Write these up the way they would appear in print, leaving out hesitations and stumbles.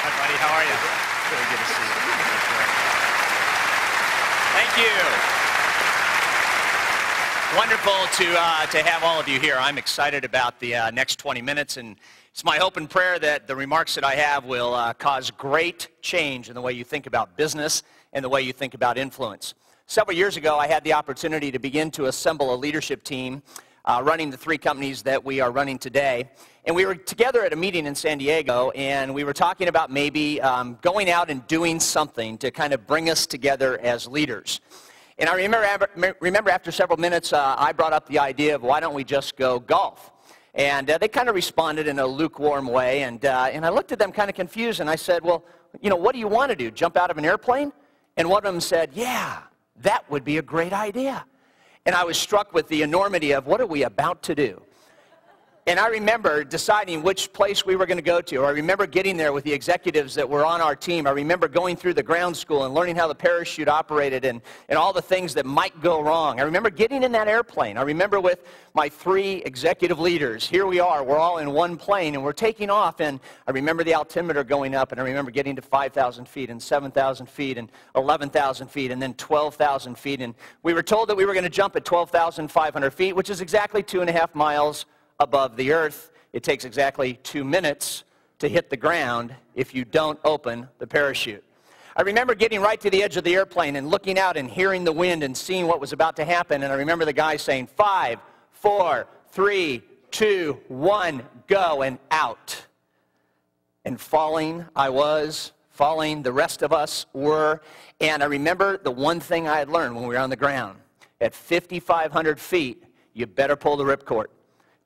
Hi, buddy. How are you? Really good to see you. Thank you. Wonderful to have all of you here. I'm excited about the next 20 minutes, and it's my hope and prayer that the remarks that I have will cause great change in the way you think about business and the way you think about influence. Several years ago, I had the opportunity to begin to assemble a leadership team running the 3 companies that we are running today. And we were together at a meeting in San Diego, and we were talking about maybe going out and doing something to kind of bring us together as leaders. And I remember after several minutes, I brought up the idea of why don't we just go golf? And they kind of responded in a lukewarm way, and I looked at them kind of confused, and I said, well, you know, what do you want to do, jump out of an airplane? And one of them said, yeah, that would be a great idea. And I was struck with the enormity of what are we about to do? And I remember deciding which place we were going to go to. I remember getting there with the executives that were on our team. I remember going through the ground school and learning how the parachute operated and all the things that might go wrong. I remember getting in that airplane. I remember with my 3 executive leaders. Here we are. We're all in one plane, and we're taking off. And I remember the altimeter going up, and I remember getting to 5,000 feet and 7,000 feet and 11,000 feet and then 12,000 feet. And we were told that we were going to jump at 12,500 feet, which is exactly 2.5 miles above the earth. It takes exactly 2 minutes to hit the ground if you don't open the parachute. I remember getting right to the edge of the airplane and looking out and hearing the wind and seeing what was about to happen. And I remember the guy saying, 5, 4, 3, 2, 1, go, and out. And falling, I was. Falling, the rest of us were. And I remember the one thing I had learned when we were on the ground. At 5,500 feet, you better pull the ripcord.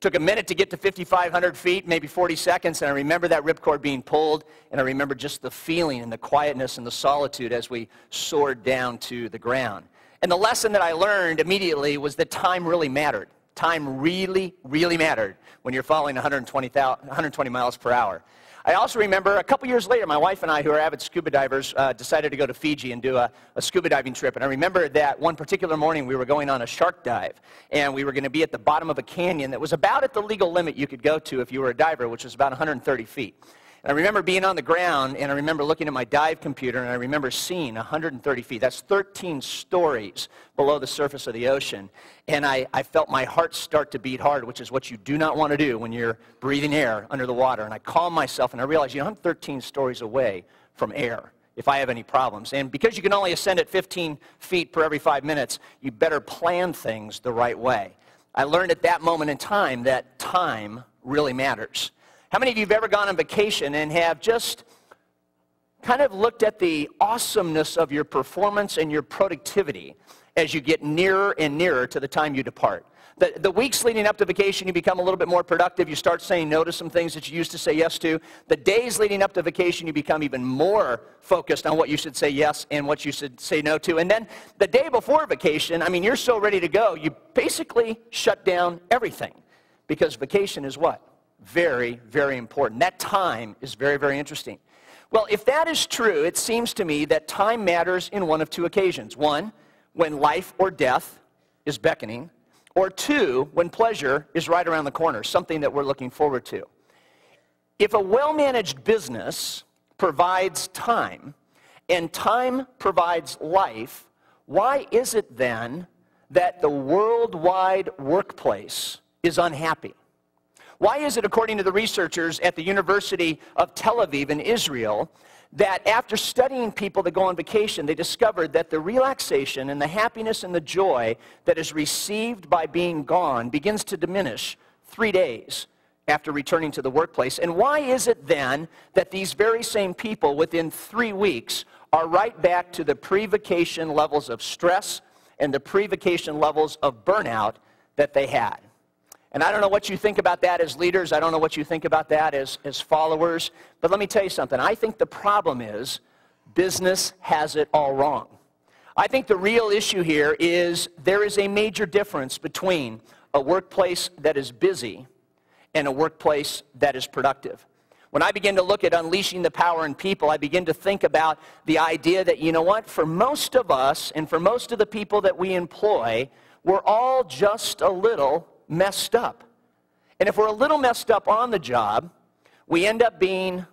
Took a minute to get to 5,500 feet, maybe 40 seconds, and I remember that ripcord being pulled, and I remember just the feeling and the quietness and the solitude as we soared down to the ground. And the lesson that I learned immediately was that time really mattered. Time really, really mattered when you're falling 120 miles per hour. I also remember a couple years later, my wife and I, who are avid scuba divers, decided to go to Fiji and do a scuba diving trip. And I remember that one particular morning we were going on a shark dive. And we were going to be at the bottom of a canyon that was about at the legal limit you could go to if you were a diver, which was about 130 feet. And I remember being on the ground, and I remember looking at my dive computer, and I remember seeing 130 feet. That's 13 stories below the surface of the ocean. And I felt my heart start to beat hard, which is what you do not want to do when you're breathing air under the water. And I calmed myself, and I realized, you know, I'm 13 stories away from air if I have any problems. And because you can only ascend at 15 feet per every 5 minutes, you better plan things the right way. I learned at that moment in time that time really matters. How many of you have ever gone on vacation and have just kind of looked at the awesomeness of your performance and your productivity as you get nearer and nearer to the time you depart? The weeks leading up to vacation, you become a little bit more productive. You start saying no to some things that you used to say yes to. The days leading up to vacation, you become even more focused on what you should say yes and what you should say no to. And then the day before vacation, I mean, you're so ready to go, you basically shut down everything. Because vacation is what? Very, very important. That time is very, very interesting. Well, if that is true, it seems to me that time matters in one of 2 occasions. 1, when life or death is beckoning. Or 2, when pleasure is right around the corner, something that we're looking forward to. If a well-managed business provides time, and time provides life, why is it then that the worldwide workplace is unhappy? Why is it, according to the researchers at the University of Tel Aviv in Israel, that after studying people that go on vacation, they discovered that the relaxation and the happiness and the joy that is received by being gone begins to diminish 3 days after returning to the workplace? And why is it then that these very same people within 3 weeks are right back to the pre-vacation levels of stress and the pre-vacation levels of burnout that they had? And I don't know what you think about that as leaders. I don't know what you think about that as followers. But let me tell you something. I think the problem is business has it all wrong. I think the real issue here is there is a major difference between a workplace that is busy and a workplace that is productive. When I begin to look at unleashing the power in people, I begin to think about the idea that, you know what, for most of us and for most of the people that we employ, we're all just a little messed up. And if we're a little messed up on the job, we end up being